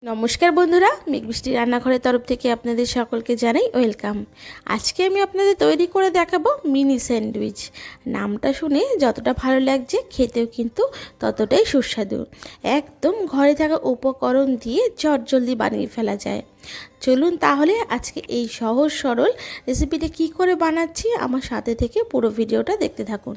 নমস্কার বন্ধুরা, মিষ্টি রান্নাঘরের তরফ থেকে আপনাদের সকলকে জানাই ওয়েলকাম। আজকে আমি আপনাদের তৈরি করে দেখাবো মিনি স্যান্ডউইচ। নামটা শুনে যতটা ভালো লাগছে, খেতেও কিন্তু ততটাই সুস্বাদু। একদম ঘরে থাকা উপকরণ দিয়ে চটজলদি বানিয়ে ফেলা যায়। চলুন তাহলে আজকে এই সহজ সরল রেসিপিটা কি করে বানাচ্ছি আমার সাথে থেকে পুরো ভিডিওটা দেখতে থাকুন।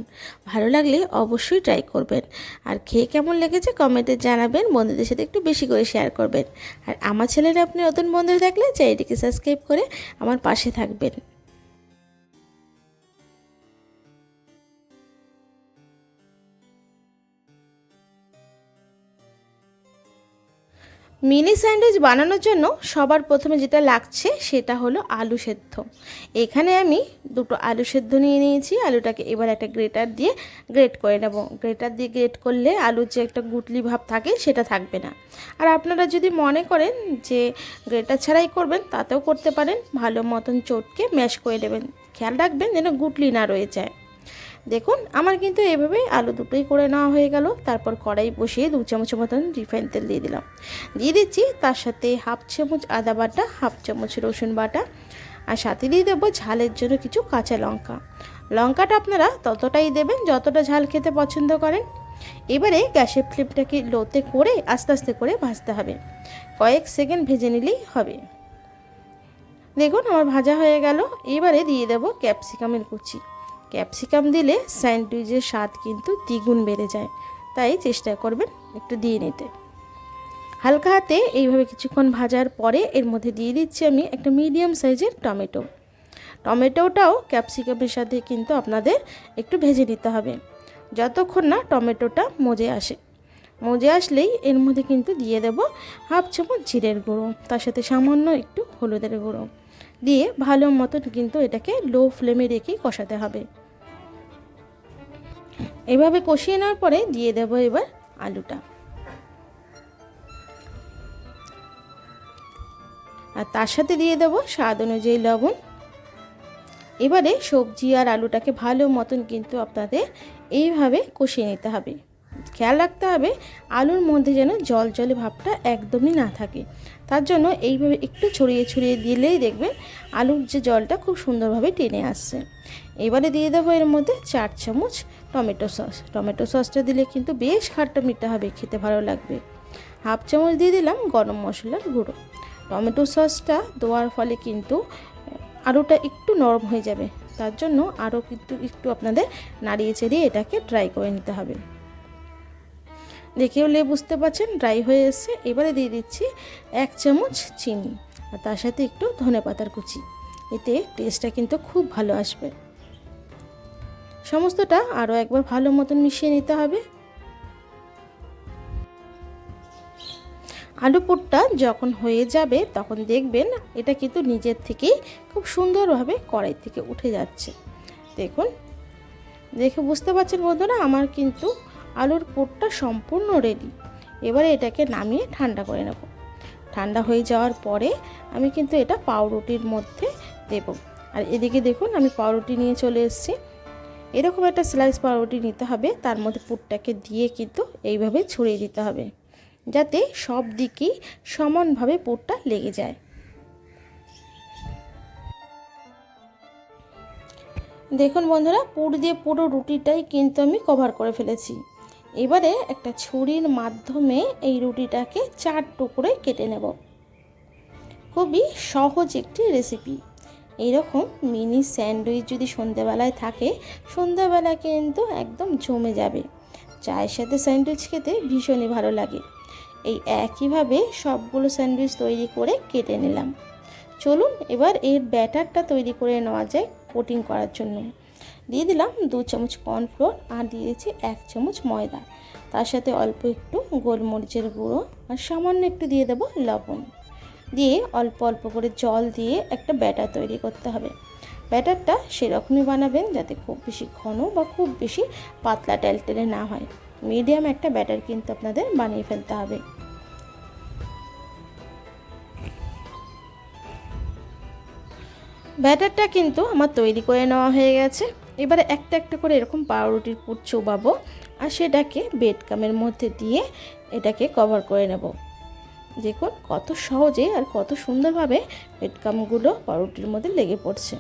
ভালো লাগলে অবশ্যই ট্রাই করবেন, আর খেয়ে কেমন লেগেছে কমেন্টে জানাবেন। বন্ধুদের সাথে একটু বেশি করে শেয়ার করবেন। আর আমার চ্যানেলে আপনি নতুন বন্ধু থাকলে চ্যানেলটিকে সাবস্ক্রাইব করে আমার পাশে থাকবেন। মিনি স্যান্ডউইচ বানানোর জন্য সবার প্রথমে যেটা লাগছে সেটা হলো আলু সেদ্ধ। এখানে আমি দুটো আলু সেদ্ধ নিয়ে নিয়েছি। আলুটাকে এবার একটা গ্রেটার দিয়ে গ্রেট করে নেব। গ্রেটার দিয়ে গ্রেট করলে আলুর যে একটা গুটলি ভাব থাকে সেটা থাকবে না। আর আপনারা যদি মনে করেন যে গ্রেটার ছাড়াই করবেন তাতেও করতে পারেন। ভালো মতন চটকে ম্যাশ করে নেবেন। খেয়াল রাখবেন যেন গুটলি না রয়ে যায়। দেখুন আমার কিন্তু এভাবেই আলু দুটোই করে নেওয়া হয়ে গেল। তারপর কড়াই বসিয়ে 2 চামচ মতন রিফাইন তেল দিয়ে দিলাম। দিয়ে দিচ্ছি তার সাথে 1/2 চামচ আদা বাটা, 1/2 চামচ রসুন বাটা, আর সাথে দিয়ে দেবো ঝালের জন্য কিছু কাঁচা লঙ্কা। লঙ্কাটা আপনারা ততটাই দেবেন যতটা ঝাল খেতে পছন্দ করেন। এবারে গ্যাসের ফ্লেমটাকে লোতে করে আস্তে আস্তে করে ভাজতে হবে। কয়েক সেকেন্ড ভেজে নিলেই হবে। দেখুন আমার ভাজা হয়ে গেল। এবারে দিয়ে দেবো ক্যাপসিকামের কুচি। ক্যাপসিকাম দিলে স্যান্ডউইচের স্বাদ কিন্তু দ্বিগুণ বেড়ে যায়, তাই চেষ্টা করবেন একটু দিয়ে নিতে। হালকা হাতে এইভাবে কিছুক্ষণ ভাজার পরে এর মধ্যে দিয়ে দিচ্ছি আমি একটা মিডিয়াম সাইজের টমেটো। টমেটোটাও ক্যাপসিকামের সাথে কিন্তু আপনাদের একটু ভেজে নিতে হবে, যতক্ষণ না টমেটোটা মজে আসে। মজে আসলেই এর মধ্যে কিন্তু দিয়ে দেব 1/2 চামচ জিরের গুঁড়ো, তার সাথে সামান্য একটু হলুদের গুঁড়ো দিয়ে ভালো মতন কিন্তু এটাকে লো ফ্লেমে রেখে কষাতে হবে। এভাবে কষিয়ে নেওয়ার পরে দিয়ে দেব এবার আলুটা, আর তার সাথে দিয়ে দেব স্বাদ অনুযায়ী লবণ। এবারে সবজি আর আলুটাকে ভালো মতন কিন্তু আপনাদের এইভাবে কষিয়ে নিতে হবে। খেয়াল রাখতে হবে আলুর মধ্যে যেন জল জলে ভাবটা একদমই না থাকে। তার জন্য এইভাবে একটু ছড়িয়ে ছড়িয়ে দিলেই দেখবেন আলুর যে জলটা খুব সুন্দরভাবে টেনে আসছে। এবারে দিয়ে দেবো এর মধ্যে 4 চামচ টমেটো সস। টমেটো সসটা দিলে কিন্তু বেশ খাট্টা মিঠা হবে, খেতে ভালো লাগবে। 1/2 চামচ দিয়ে দিলাম গরম মশলার গুঁড়ো। টমেটো সসটা দেওয়ার ফলে কিন্তু আলুটা একটু নরম হয়ে যাবে, তার জন্য আরও কিন্তু একটু আপনাদের নাড়িয়ে চেড়িয়ে এটাকে ড্রাই করে নিতে হবে। দেখে হলে বুঝতে পারছেন ড্রাই হয়ে এসছে। এবারে দিয়ে দিচ্ছি 1 চামচ চিনি, আর তার সাথে একটু ধনেপাতার কুচি। এতে টেস্টটা কিন্তু খুব ভালো আসবে। সমস্তটা আরও একবার ভালো মতন মিশিয়ে নিতে হবে। আলু পুরটা যখন হয়ে যাবে তখন দেখবেন এটা কিন্তু নিজের থেকেই খুব সুন্দরভাবে কড়াই থেকে উঠে যাচ্ছে। দেখুন, দেখে বুঝতে পারছেন বন্ধুরা আমার কিন্তু আলুর পুরটা সম্পূর্ণ রেডি। এবারে এটাকে নামিয়ে ঠান্ডা করে নেব। ঠান্ডা হয়ে যাওয়ার পরে আমি কিন্তু এটা পাউরুটির মধ্যে দেব। আর এদিকে দেখুন আমি পাউরুটি নিয়ে চলে এসেছি। এরকম একটা স্লাইস পাউরুটি নিতে হবে, তার মধ্যে পুরটাকে দিয়ে কিন্তু এইভাবে ছড়িয়ে দিতে হবে, যাতে সব দিকেই সমানভাবে পুরটা লেগে যায়। দেখুন বন্ধুরা, পুর দিয়ে পুরো রুটিটাই কিন্তু আমি কভার করে ফেলেছি। এবারে একটা ছুরির মাধ্যমে এই রুটিটাকে 4 টুকরোয় কেটে নেব। খুবই সহজ একটি রেসিপি। এইরকম মিনি স্যান্ডউইচ যদি সন্ধ্যাবেলায় থাকে, সন্ধ্যাবেলা কিন্তু একদম জমে যাবে। চায়ের সাথে স্যান্ডউইচ খেতে ভীষণই ভালো লাগে। এই একইভাবে সবগুলো স্যান্ডউইচ তৈরি করে কেটে নিলাম। চলুন এবার এর ব্যাটারটা তৈরি করে নেওয়া যায় কোটিং করার জন্য। দিয়ে দিলাম 2 চামচ কর্নফ্লোর, আর দিয়ে দিচ্ছি 1 চামচ ময়দা। তার সাথে অল্প একটু গোলমরিচের গুঁড়ো, আর সামান্য একটু দিয়ে দেবো লবণ। দিয়ে অল্প অল্প করে জল দিয়ে একটা ব্যাটার তৈরি করতে হবে। ব্যাটারটা সেরকমই বানাবেন যাতে খুব বেশি ঘন বা খুব বেশি পাতলা টেলটেলে না হয়। মিডিয়াম একটা ব্যাটার কিন্তু আপনাদের বানিয়ে ফেলতে হবে। ব্যাটারটা কিন্তু আমার তৈরি করে নেওয়া হয়ে গেছে। এবারে একটা একটা করে এরকম পাউরুটির পুর চোবাবো, আর সেটাকে বেড কামের মধ্যে দিয়ে এটাকে কভার করে নেব। দেখুন কত সহজে আর কত সুন্দরভাবে ব্রেডক্রাম্বগুলো পাউরুটির মধ্যে লেগে পড়ছে।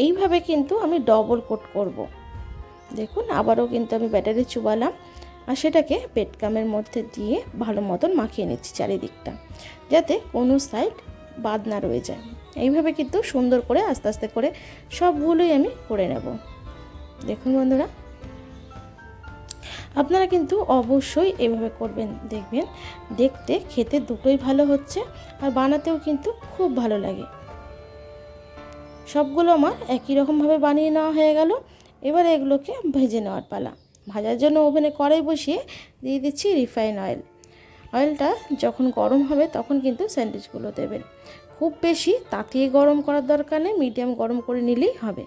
এইভাবে কিন্তু আমি ডবল কোট করব। দেখুন আবারও কিন্তু আমি ব্যাটারে চুবালাম আর সেটাকে ব্রেডক্রাম্বের মধ্যে দিয়ে ভালো মতন মাখিয়ে নিচ্ছি চারিদিকটা, যাতে কোনো সাইড বাদ না রয়ে যায়। এইভাবে কিন্তু সুন্দর করে আস্তে আস্তে করে সবগুলোই আমি করে নেব। দেখুন বন্ধুরা, আপনারা কিন্তু অবশ্যই এভাবে করবেন, দেখবেন দেখতে খেতে দুটোই ভালো হচ্ছে আর বানাতেও কিন্তু খুব ভালো লাগে। সবগুলো আমার একই রকমভাবে বানিয়ে নেওয়া হয়ে গেল। এবার এগুলোকে ভেজে নেওয়ার পালা। ভাজার জন্য ওভেনে কড়াই বসিয়ে দিয়ে দিচ্ছি রিফাইন অয়েল। অয়েলটা যখন গরম হবে তখন কিন্তু স্যান্ডউইচগুলো দেবেন। খুব বেশি তাতিয়ে গরম করার দরকার নেই, মিডিয়াম গরম করে নিলেই হবে।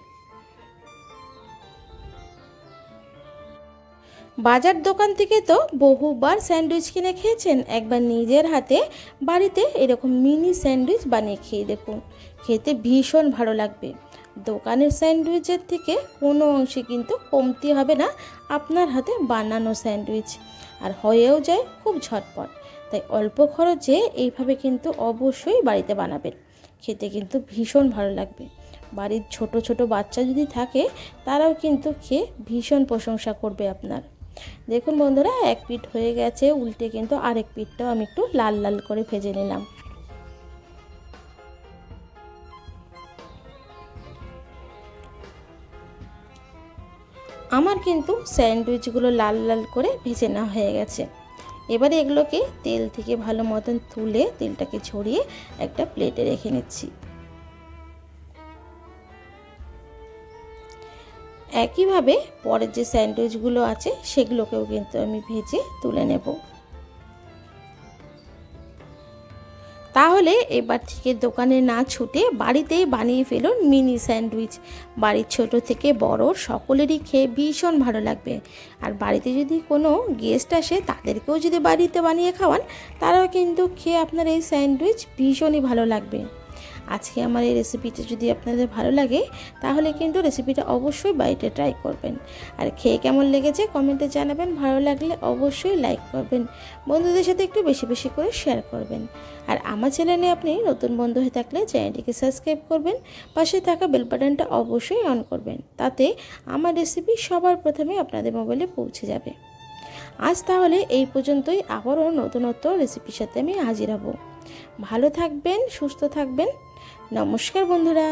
বাজার দোকান থেকে তো বহুবার স্যান্ডউইচ কিনে খেয়েছেন, একবার নিজের হাতে বাড়িতে এরকম মিনি স্যান্ডউইচ বানিয়ে খেয়ে দেখুন, খেতে ভীষণ ভালো লাগবে। দোকানের স্যান্ডউইচের থেকে কোনো অংশে কিন্তু কমতি হবে না আপনার হাতে বানানো স্যান্ডউইচ, আর হয়েও যায় খুব ঝটপট। তাই অল্প খরচে এইভাবে কিন্তু অবশ্যই বাড়িতে বানাবেন, খেতে কিন্তু ভীষণ ভালো লাগবে। বাড়ির ছোট ছোট বাচ্চা যদি থাকে তারাও কিন্তু খেয়ে ভীষণ প্রশংসা করবে আপনার। দেখুন বন্ধুরা, এক পিঠ হয়ে গেছে, উল্টে কিন্তু আরেক পিঠটাও আমি একটু লাল লাল করে ভেজে নিলাম। আমার কিন্তু স্যান্ডউইচগুলো লাল লাল করে ভেজে নেওয়া হয়ে গেছে। এবারে এগুলোকে তেল থেকে ভালো মতন তুলে তেলটাকে ছড়িয়ে একটা প্লেটে রেখে নিচ্ছি। একইভাবে পরের যে স্যান্ডউইচগুলো আছে সেগুলোকেও কিন্তু আমি ভেজে তুলে নেব। তাহলে এবার থেকে দোকানে না ছুটে বাড়িতেই বানিয়ে ফেলুন মিনি স্যান্ডউইচ। বাড়ির ছোট থেকে বড় সকলেরই খেয়ে ভীষণ ভালো লাগবে। আর বাড়িতে যদি কোনো গেস্ট আসে তাদেরকেও যদি বাড়িতে বানিয়ে খাওয়ান, তারাও কিন্তু খেয়ে আপনার এই স্যান্ডউইচ ভীষণই ভালো লাগবে। আজকে আমার এই রেসিপিটা যদি আপনাদের ভালো লাগে তাহলে কিন্তু রেসিপিটা অবশ্যই বাড়িতে ট্রাই করবেন। আর খেয়ে কেমন লেগেছে কমেন্টে জানাবেন। ভালো লাগলে অবশ্যই লাইক করবেন, বন্ধুদের সাথে একটু বেশি বেশি করে শেয়ার করবেন। আর আমার চ্যানেলে আপনি নতুন বন্ধু হয়ে থাকলে চ্যানেলটিকে সাবস্ক্রাইব করবেন, পাশে থাকা বেল বাটনটা অবশ্যই অন করবেন, তাতে আমার রেসিপি সবার প্রথমে আপনাদের মোবাইলে পৌঁছে যাবে। আজ তাহলে এই পর্যন্তই, আবারও নতুনত্ব রেসিপির সাথে আমি হাজির হব। ভালো থাকবেন, সুস্থ থাকবেন। নমস্কার বন্ধুরা।